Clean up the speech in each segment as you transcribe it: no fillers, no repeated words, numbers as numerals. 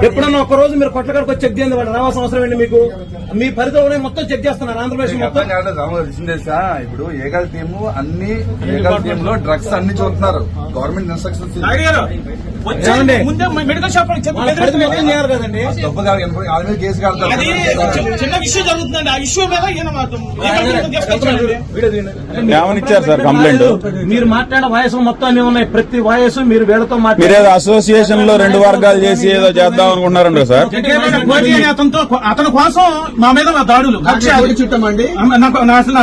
ఎప్పుడన్నా ఒక్క రోజు మీరు కొట్లకాడికి వచ్చి చెక్ చేయండి, వాళ్ళు రావాల్సిన అవసరం ఏంటి మీకు? మీ పరిధిలోనే మొత్తం చెక్ చేస్తున్నారు ఆంధ్రప్రదేశ్ మొత్తం. ఇప్పుడు ఏగల్ టీమ్ అన్ని ఏగల్ టీమ్ లో డ్రగ్స్ అన్ని చూస్తున్నారు. గవర్నమెంట్ ఇన్స్ట్రక్షన్స్ మెడికల్ షాప్ మొత్తం చేయాలి కదండి. కేసు కడతారు. చిన్న విషయం జరుగుతుందండి. ఆ ఇష్యూ మీద ఏమనిచ్చారు సార్ కంప్లైంట్? మీరు మాట్లాడిన వాయిస్ మొత్తం అన్ని ఉన్నాయి. ప్రతి వాయిస్ మీరు వీళ్ళతో మాట్లాడారు. అసోసియేషన్ లో 2 వర్గాలు చేసి ఏదో చేద్దాం అనుకుంటున్నారంట సార్. అతని కోసం మా మీద దాడులు చుట్టామండి.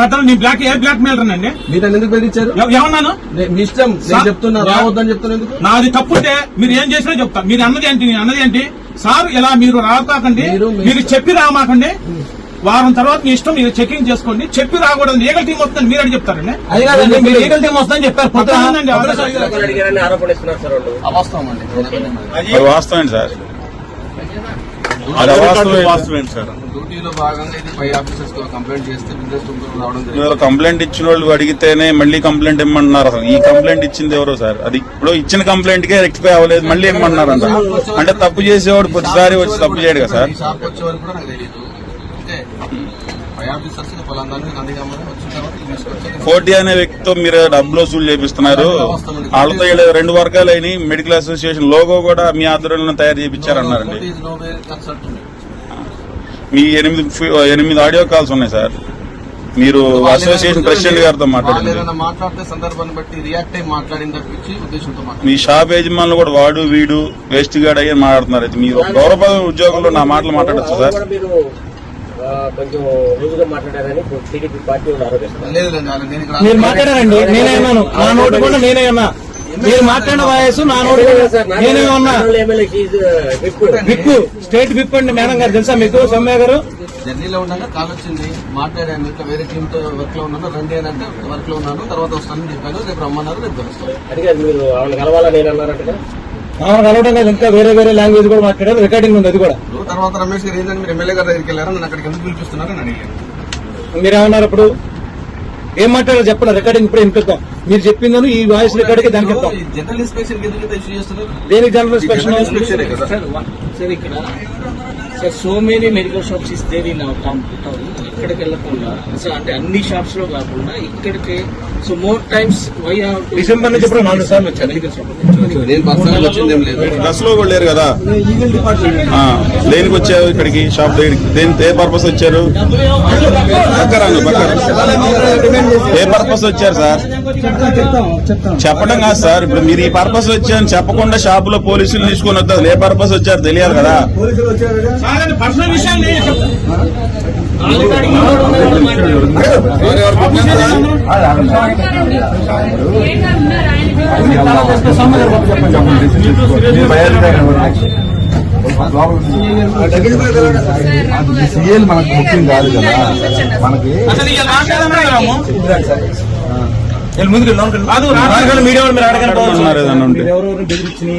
అతను నీ బ్లాక్ మెయిలర్ అండి. మీరు ఎందుకు బెదిరించారు? ఏమన్నాను? మీ ఇష్టం. చెప్తున్నా రావద్దని చెప్తున్నా. నాది తప్పుంటే మీరు ఏం చేసినా చెప్తా. మీరు అన్నది ఏంటి సార్, ఇలా మీరు రాకండి, మీరు చెప్పి రామాకండి. వారం తర్వాత మీ ఇష్టం, మీరు చెకింగ్ చేసుకోండి. చెప్పి రాకూడదు. లీగల్ టీం వస్తుందని మీరు అని చెప్తారండి. అది కాదండి, మీరు లీగల్ టీం వస్తుందని చెప్పారు. వాస్తవం సార్, డ్యూటీలో భాగంగా ఇది పై ఆఫీసర్స్ కంప్లైంట్ చేస్తే బిజినెస్ కంప్లైంట్ ఇచ్చిన వాళ్ళు అడిగితేనే మళ్ళీ కంప్లైంట్ ఇమ్మంటున్నారు. అసలు ఈ కంప్లైంట్ ఇచ్చింది ఎవరో సార్? అది ఇప్పుడు ఇచ్చిన కంప్లైంట్ కే రెక్టిఫై అవ్వలేదు, మళ్ళీ ఇమ్మంటున్నారు అంట. అంటే తప్పు చేసేవాడు ప్రతిసారి వచ్చి తప్పు చేయడు కదా సార్. షాప్ వచ్చేవారు కూడా నాకు తెలియదు. పై ఆఫీసర్స్ కోటి అనే వ్యక్తితో మీరు డబ్బులు వసూలు చేపిస్తున్నారు. వాళ్ళతో 2 వర్గాలు అయినాయి. మెడికల్ అసోసియేషన్ లోగో కూడా మీ ఆధ్వర్యంలో తయారు చేయించారన్నారండి. మీ 8 ఆడియో కాల్స్ ఉన్నాయి సార్. మీరు అసోసియేషన్ ప్రెసిడెంట్ గారితో మాట్లాడితే సందర్భాన్ని బట్టి రియాక్ట్ అయి మాట్లాడిన తప్పించి ఉద్దేశంతో మీ షాప్ యజమానులు కూడా వాడు వీడు వేస్ట్ గాడు అయ్యి మాట్లాడుతున్నారు. అయితే మీరు గౌరవ ఉద్యోగంలో నా మాటలు మాట్లాడచ్చు సార్. కొంచెం రోజుగా మాట్లాడారని టీడీపీ పార్టీ ఆరోపిస్తున్నారు. మీరు మాట్లాడారండి, నేనే అన్నాను. నా నోటు కూడా నేనే అన్నా. మీరు మాట్లాడిన వాయసు నా నోటు నేనే ఉన్నా. విప్, స్టేట్ విప్ అండి మేడం గారు తెలుసా మీకు? సౌమ్య గారు జర్నీలో ఉండగా కాల్ వచ్చింది, మాట్లాడాను. ఇట్లా వేరే టీమ్ తో వర్క్ లో ఉన్నాను, రండి అని అంటే వర్క్ లో ఉన్నాను, తర్వాత వస్తానని చెప్పాను. రేపు రమ్మన్నారు, రేపు వస్తాను. అడిగారు మీరు ఆమెను కలవాలని నేను అన్నారట. ఆమెను కలవడం కాదు, ఇంకా వేరే లాంగ్వేజ్ కూడా మాట్లాడారు. రికార్డింగ్ ఉంది అది కూడా. తర్వాత రమేష్ గారు ఏంటంటే మీరు ఎమ్మెల్యే గారి దగ్గరికి వెళ్ళారు, నన్ను అక్కడికి ఎందుకు పిలిపిస్తున్నారు అని అడిగాను. మీరేమన్నారు అప్పుడు? ఏం మాట్లాడారు చెప్పండి, రికార్డింగ్ ఇప్పుడు వినిపిద్దాం. మీరు చెప్పిందని ఈ వాయిస్ రికార్డింగ్ దానికి ఇస్తాం. జనరల్ ఇన్స్పెక్షన్ ఇష్యూ చేస్తున్నారు. దేనికి జనరల్ ఇన్స్పెక్షన్? సార్ ఇక్కడ sir so many medical shops is there in our town. ఇక్కడికి వెళ్ళకుండా సార్, అంటే అన్ని షాప్స్ లో కాకుండా ఇక్కడికి సో మోర్ టైమ్స్ డిసెంబర్ నుంచి ఇప్పుడు 4 సార్లు వచ్చారు. బస్ లో కూడా లేరు కదా, దేనికి వచ్చారు ఇక్కడికి? షాప్ దేనికి ఏ పర్పస్ వచ్చారు? ఏ పర్పస్ వచ్చారు సార్? చెప్పడం కాదు సార్. ఇప్పుడు మీరు ఈ పర్పస్ వచ్చారని చెప్పకుండా షాప్ లో పోలీసులు తీసుకుని వద్దాం. ఏ పర్పస్ వచ్చారు తెలియాలి కదా. పర్సనల్ విషయాన్ని సీఎల్ మనకు ముఖ్యం కాదు కదా. మనకి ఎవరెవరు బెదిరించి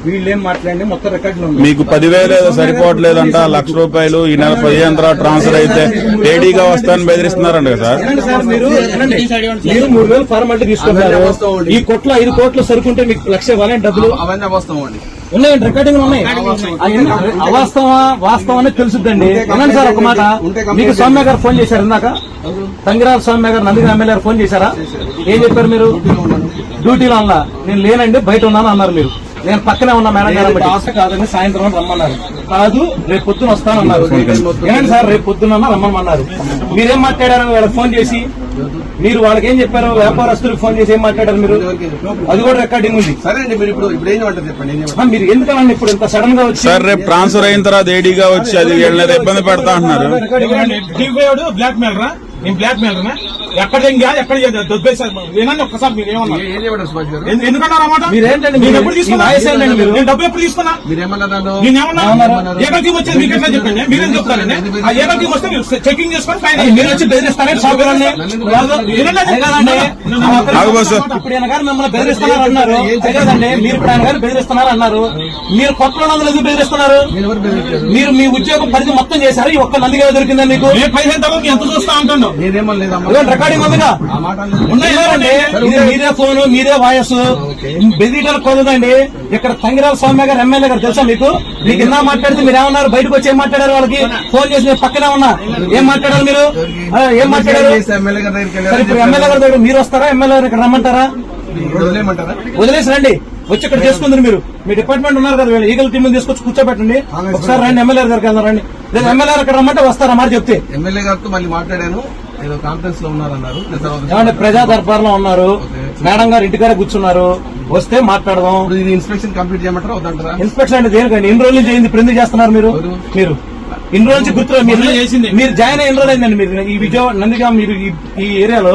వీళ్ళేం మాట్లాడి మొత్తం రికార్డులు మీకు 10,000 ఏదో సరిపోవట్లేదంట, ₹1,00,000 ఈ నెల 15 తర్వాత ట్రాన్స్ఫర్ అయితే ఏడీగా వస్తానని బెదిరిస్తున్నారండి కదా సార్. మీరు 3,000 ఫార్మాలిటీ తీసుకుంటారు. ఈ కోట్ల 5 కోట్లు సరుకుంటే మీకు 1,00,000 ఇవ్వాలని డబ్బులు ఉన్నాయండి, రికార్డింగ్ ఉన్నాయి. వాస్తవం అనేది తెలుసుద్దండి. అనండి సార్ ఒక మాట, మీకు సౌమ్య గారు ఫోన్ చేశారు ఇందాక? తంగిరాజు సౌమ్య గారు నందిగా ఎమ్మెల్యే గారు ఫోన్ చేశారా? ఏం చెప్పారు మీరు? డ్యూటీలో అన్నా నేను లేనండి, బయట ఉన్నాను అన్నారు. మీరు నేను పక్కనే ఉన్నా మేడం గారు, ఆశ కాదని సాయంత్రం రమ్మన్నారు. కాదు రేపు పొద్దున వస్తానన్నారు. ఏనండి సార్, రేపు పొద్దున రమ్మన్నారు. మీరేం మాట్లాడారు వాళ్ళకి ఫోన్ చేసి? మీరు వాళ్ళకి ఏం చెప్పారు? వ్యాపారస్తులకు ఫోన్ చేసి ఏం మాట్లాడారు మీరు? అది కూడా రికార్డింగ్ ఉంది. మీరు ఎందుకన్నా ఇప్పుడు ఇంత సడన్ గా వచ్చి సార్ రేపు ట్రాన్స్ఫర్ అయిన తర్వాత ఏడీగా వచ్చి అది వీళ్ళని ఇబ్బంది పెడతా అంటున్నారు. బ్లాక్ మెయిల్ రా నేను బ్లాక్ మెయిల్ ఎక్కడ దొబ్బేశారు వినండి ఒక్కసారి మీరు ఏమన్నారు ఏం చేయమంటారు సుభాష్ గారు? ఎందుకన్నారు ఆ మాట మీరేంటండి నేను ఎప్పుడు తీసుకున్నా మీ వాయిస్ ఏంటండి మీరు? నేను డబ్బు ఎప్పుడు తీసుకున్నా మీరేమన్నారు నన్ను? నేనేమన్నా ఏకల్ టీం వచ్చేది మీకు ఎట్లా చెప్పండి మీరేం చెప్తారండి ఆ ఏకల్ టీం వస్తే మీరు చెకింగ్ చేసుకొని ఫైన్ మీరు వచ్చి బెదిరిస్తారని షాప్ వాళ్ళని? ఆగు బాసు. ఇప్పుడు ఆయన గారు మిమ్మల్ని బెదిరిస్తున్నారు అన్నారు కదండి. మీరు ఇప్పుడు ఆయన గారు బెదిరిస్తున్నారు అన్నారు. మీరు కొత్త నందులు ఎందుకు బెదిరిస్తున్నారు? మీరు మీ ఉద్యోగం పరిధి మొత్తం చేశారు. ఈ ఒక్క నందిగా దొరికిందా మీకు? 15 తర్వాత ఎంత చూస్తా అంటాను నేనేమో రికార్డింగ్ ఉందిగా ఉన్నాయండి. మీరే ఫోన్ మీరే వాయిస్ బెదిరియడానికి కుదరదండి. ఇక్కడ తంగిరాల స్వామి గారు ఎమ్మెల్యే గారు తెలుసా మీకు? మీకు ఇలా మాట్లాడితే మీరు ఏమన్నారు? బయటకు వచ్చి ఏం మాట్లాడారు? వాళ్ళకి ఫోన్ చేసి నేను పక్కనే ఉన్నా. ఏం మాట్లాడారు మీరు? ఏం మాట్లాడారు? ఎమ్మెల్యే గారి దగ్గరికి సరే ఇప్పుడు ఎమ్మెల్యే గారి దగ్గర మీరు వస్తారా? ఎమ్మెల్యే గారు ఇక్కడ రమ్మంటారా? వదిలేయమంటారా? వదిలేసి రండి. వచ్చి ఇక్కడ చేసుకుందరు మీరు. మీ డిపార్ట్మెంట్ ఉన్నారు కదా, వీళ్ళు ఈగల్ టీం తీసుకొచ్చి కూర్చోబెట్టండి. ఒకసారి రండి ఎమ్మెల్యే గారికి వెళ్దాం రండి. లేదా ఎమ్మెల్యే గారు ఇక్కడ రమ్మంటే వస్తారా మాట చెప్తే? ఎమ్మెల్యే గారితో మళ్ళీ మాట్లాడాను. ఏదో కాన్ఫరెన్స్ లో ఉన్నారన్నారు. ఏమంటే ప్రజా దర్బార్లో ఉన్నారు. మేడం గారు ఇంటికాడ కూర్చున్నారు. వస్తే మాట్లాడదాం. ఇప్పుడు ఇది ఇన్స్పెక్షన్ కంప్లీట్ చేయమంటారా వద్దంటారా? ఇన్స్పెక్షన్ అంటే దేనికండి? ఇన్ని రోజులు చేయింది ఇప్పుడు ఎందుకు చేస్తున్నారు మీరు? మీరు ఇన్ని రోజు నుంచి గుర్తు మీరు జాయిన్ అయిన రోజు అయిందండి. మీరు ఈ విజయవాడ నందిగా మీరు ఈ ఏరియాలో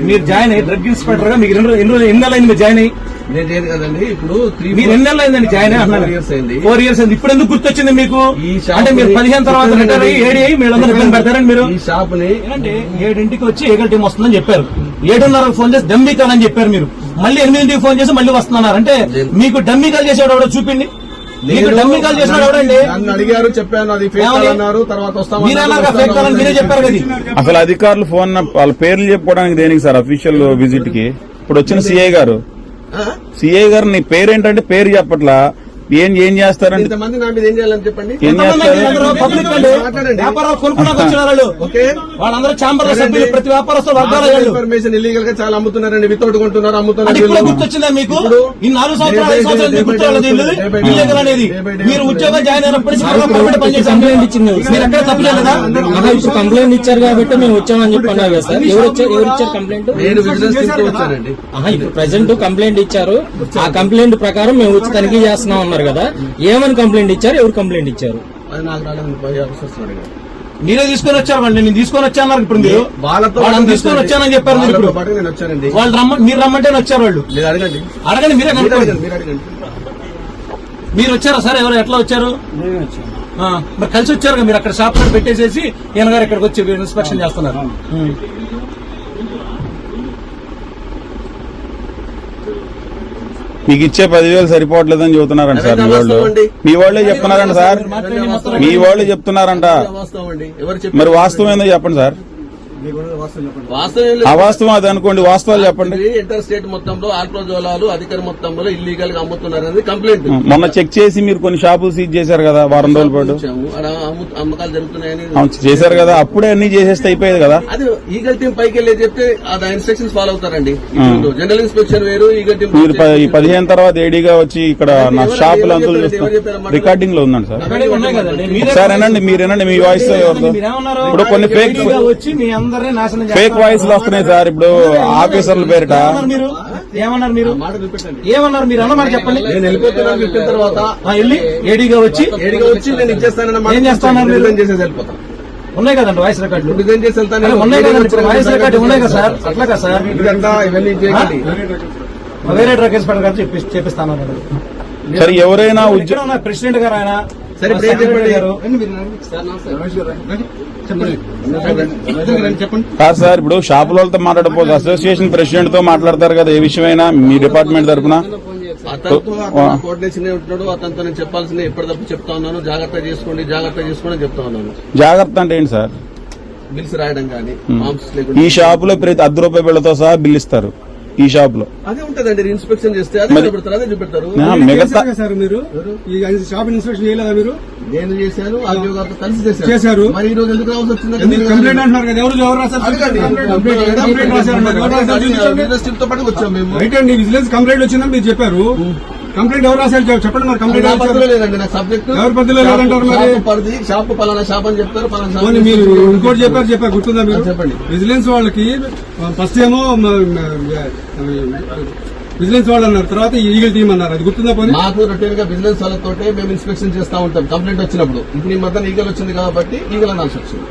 మీరు జాయిన్ అయ్యి డ్రగ్ ఇన్స్పెక్టర్ గా మీకు ఎన్ని నెలలు అయింది మీరు జాయిన్ అయ్యి? నేను చేయదు కదండి. ఇప్పుడు మీరు ఎన్ని నెలలు అయిందండి జాయిన్ అయ్యి? 4 ఇయర్స్ అయింది. ఇప్పుడు ఎందుకు గుర్తొచ్చింది మీకు? అంటే మీరు 15 తర్వాత రిటైర్ అయ్యి 7 అయ్యి మీరందరూ ఇబ్బంది పెడతారండి మీరు. ఈ షాప్ ని 7ంటికి వచ్చి ఏగల్ టీం వస్తుందని చెప్పారు. 7:30 ఫోన్ చేసి డమ్మీ కాల్ అని చెప్పారు మీరు. మళ్ళీ 8ంటికి ఫోన్ చేసి మళ్ళీ వస్తున్నారు. అంటే మీకు డమ్మీ కాల్ చేసేవాడు ఎవడో చూపిండి. మీకు డమ్మీ కాల్ చేసినాడు ఎవడండి? నన్ను అడిగారు, చెప్పాను అది ఫేక్ కాల్ అన్నారు. తర్వాత మీరేనా ఫేక్ కాల్ అని మీరే చెప్పారు కదా. అసలు అధికారులు ఫోన్ వాళ్ళ పేర్లు చెప్పుకోవడానికి దేనికి సార్ అఫీషియల్ విజిట్ కి? ఇప్పుడు వచ్చిన సిఐ గారు నీ పేరేంటంటే పేరు చెప్పట్లా. ఏం చేస్తారంటే ఇంతమంది నా మీద ఏం చేయాలని చెప్పండి. ఏం చేస్తారు? పబ్లిక్ అండి, వ్యాపారాలు కొనుక్కున్నాక వచ్చిన వాళ్ళు. ఓకే, వాళ్ళందరూ ఛాంబర్ లో సభ్యులు, ప్రతి వ్యాపారస్తు వర్గాల వాళ్ళు. ఇన్ఫర్మేషన్ ఇల్లీగల్ గా చాలా అమ్ముతున్నారండి. వితౌట్ కొంటున్నారు, అది అమ్ముతున్నారు. ఇప్పుడు గుర్తొచ్చిందా మీకు? ఈ 4 సంవత్సరాలు 5 సంవత్సరాలు మీకు గుర్తురాలేదు ఇల్లీగల్ అనేది. మీరు ఉద్యోగం జాయిన్ అయినప్పటి నుంచి పనిచేసి కంప్లైంట్ ఇచ్చింది. మీరు ఎక్కడ తప్పు చేయలేదా? ఇప్పుడు కంప్లైంట్ ఇచ్చారు కాబట్టి మేము వచ్చామని చెప్పన్నారు కదా సార్. ఎవరు ఇచ్చారు కంప్లైంట్? నేను విజిలెన్స్ టీమ్ తో వచ్చానండి. ఇప్పుడు ప్రెసెంట్ కంప్లైంట్ ఇచ్చారు. ఆ కంప్లైంట్ ప్రకారం మేము వచ్చి తనిఖీ చేస్తున్నాం అన్నారు కదా. ఏమని కంప్లైంట్ ఇచ్చారు? ఎవరు కంప్లైంట్ ఇచ్చారు? అది నాకు రాలేదు. పై ఆఫీసర్స్ అడిగారు. మీరే తీసుకొని వచ్చారు. నేను తీసుకొని వచ్చాను. ఇప్పుడు మీరు వాళ్ళతో వాళ్ళని తీసుకొని వచ్చానని చెప్పారు. మీరు ఇప్పుడు పాటు నేను వచ్చానండి. వాళ్ళు మీరు రమ్మంటే వచ్చారు వాళ్ళు. లేదు, అడగండి. అడగండి, మీరే కనుక్కోండి. మీరు అడగండి. మీరు వచ్చారా సార్? ఎవరు ఎట్లా వచ్చారు? మరి కలిసి వచ్చారు కదా. మీరు అక్కడ షాప్ కార్డు పెట్టేసేసి ఈయన గారు ఇక్కడికి వచ్చి ఇన్స్పెక్షన్ చేస్తున్నారు. మీకు ఇచ్చే 10,000 సరిపోవట్లేదని చెబుతున్నారంట సార్ మీ వాళ్ళే చెప్తున్నారంట సార్. మీ వాళ్ళే చెప్తున్నారంట. వాస్తవం అండి. ఎవరు మరి వాస్తవం ఏందో చెప్పండి సార్. వాస్తవం అవాస్తవం అది అనుకోండి, వాస్తవాలు చెప్పండి. ఇంటర్ స్టేట్ మొత్తంలో ఆల్ప్రోజోలాలు అధికార మొత్తంలో ఇల్లీగల్ గా అమ్ముతున్నారని కంప్లైంట్. మొన్న చెక్ చేసి మీరు కొన్ని షాపులు సీజ్ చేశారు కదా వారం రోజుల పాటు. అమ్మకాలు జరుగుతున్నాయని చేశారు కదా, అప్పుడే అన్ని చేసేస్తే అయిపోయేది కదా. అది ఈగల్ టీం పైకి వెళ్ళి చెప్తే ఆ ఇన్స్ట్రక్షన్స్ ఫాలో అవుతారండి. జనరల్ ఇన్స్పెక్షన్ వేరు, ఈగల్ టీం మీరు ఈ 15 తర్వాత ఏడీగా వచ్చి ఇక్కడ నా షాపులు అంతా చూస్తాను. రికార్డింగ్ లో ఉందండి సార్. ఒకసారి ఏనండి, మీరేనండి మీ వాయిస్ తో ఎవరితో ఇప్పుడు కొన్ని ఫేక్ వాయిస్ లో వస్తున్నాయి సార్. ఇప్పుడు ఆఫీసర్ల పేరిట ఏమన్నారు మీరు? ఏమన్నారు మీరు? అన్నమాట చెప్పండి. నేను వెళ్ళిపోతున్నాను. చెప్పిన తర్వాత వెళ్ళి ఏడీగా వచ్చి నేను ఇచ్చేస్తానన్న ఏం చేస్తాను? రిజైన్ చేసేసి వెళ్ళిపోతాను. ఉన్నాయి కదండి వాయిస్ రికార్డు. రిజైన్ చేసి వెళ్తాను. ఉన్నాయి కదండి వాయిస్ రికార్డు ఉన్నాయి కదా సార్. అట్లా కదా సార్. ఇవన్నీ చేయకండి. వేరే డ్రగ్ ఇన్స్పెక్టర్ గారు చెప్పిస్తాను. సరే ఎవరైనా ప్రెసిడెంట్ గారు ఆయన సరే కాదు సార్. ఇప్పుడు షాపులతో మాట్లాడకపోతే అసోసియేషన్ ప్రెసిడెంట్ తో మాట్లాడతారు కదా ఏ విషయమైనా మీ డిపార్ట్మెంట్ తరఫున. అతనితో కోఆర్డినేషన్ ఉంటున్నాడు. అతనితో నేను చెప్పాల్సిందే ఎప్పటికప్పుడు చెప్తా ఉన్నాను. జాగ్రత్త చేసుకోండి అని చెప్తా ఉన్నాను. జాగ్రత్త అంటే ఏంటి సార్? బిల్స్ రాయడం కానీ ఈ షాపులో ప్రతి ₹10 బిళ్ళతో సహా బిల్ ఇస్తారు. ఈ షాప్ లో అదే ఉంటదండి. ఇన్స్పెక్షన్ చేస్తే అదే చూపెడతారు. అదే చూపెడతారు. మిగతా మీరు ఈ షాప్ ఇన్స్పెక్షన్ చేయలేదా? మీరు నేను చేశాను, ఆర్డీఓ గారితో కలిసి చేశారు. మరి ఈ రోజు ఎందుకు రావాల్సి వచ్చింది? కంప్లైంట్ అంటున్నారు కదా. ఎవరు రాశారు? తో పాటు వచ్చాం మేము. రైట్ అండి. విజిలెన్స్ కంప్లైంట్ వచ్చిందని మీరు చెప్పారు. కంప్లైంట్ ఎవరు రాశారు చెప్పండి. మరి కంప్లైంట్ పద్ధతిలో లేదండి. నాకు సబ్జెక్ట్ ఎవరి పద్ధతిలో లేదంటారు? మరి పరిధి షాప్ పలానా షాప్ అని చెప్తారు. మీరు ఇంకోటి చెప్పారు గుర్తుందా మీరు? చెప్పండి. విజిలెన్స్ వాళ్ళకి ఫస్ట్ ఏమో విజిలెన్స్ వాళ్ళు అన్నారు, తర్వాత ఈగల్ టీం అన్నారు. అది గుర్తుందా? పోనీ మాకు రొటీన్ గా విజిలెన్స్ వాళ్ళతో మేము ఇన్స్పెక్షన్ చేస్తా ఉంటాం కంప్లైంట్ వచ్చినప్పుడు. ఇప్పుడు ఈ మధ్యన ఈగల్ వచ్చింది కాబట్టి ఈగల్ అనాల్సి వచ్చింది.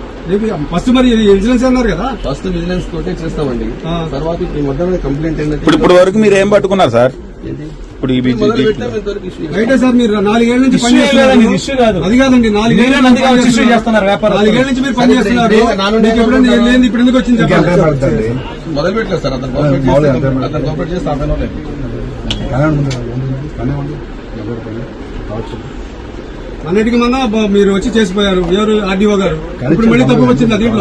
ఫస్ట్ మరి విజిలెన్స్ అన్నారు కదా. ఫస్ట్ విజిలెన్స్ తోటే చేస్తామండి. ఆ. తర్వాత ఇప్పుడు మొదటి కంప్లైంట్ ఏంటంటే ఇప్పుడు వరకు మీరు ఏం పట్టుకున్నారు సార్? ఇప్పుడు ఈ మొదలు పెట్టాం ఇంతవరకు issue లేదు. రైటే సార్, మీరు 4 ఏళ్ల నుంచి పని ఇష్యూ లేదండి, చేస్తున్నారు. ఇష్యూ కాదు. అది కాదండి, 4 మీరే నందిగా వచ్చి ఇష్యూ చేస్తున్నారు వ్యాపారం. 4 ఏళ్ల నుంచి మీరు పని చేస్తున్నారు. నాలుగు మీకు ఎప్పుడైనా ఏం లేదు, ఇప్పుడు ఎందుకు వచ్చింది చెప్పండి. మొదలు పెట్టలేదు సార్. అతను కోఆపరేట్ చేస్తే ఆపేనో లేదు. అన్నిటికీ మన మీరు వచ్చి చేసిపోయారు. ఎవరు? ఆర్డీఓ గారు. ఇప్పుడు మళ్ళీ తప్పు వచ్చింది దీంట్లో.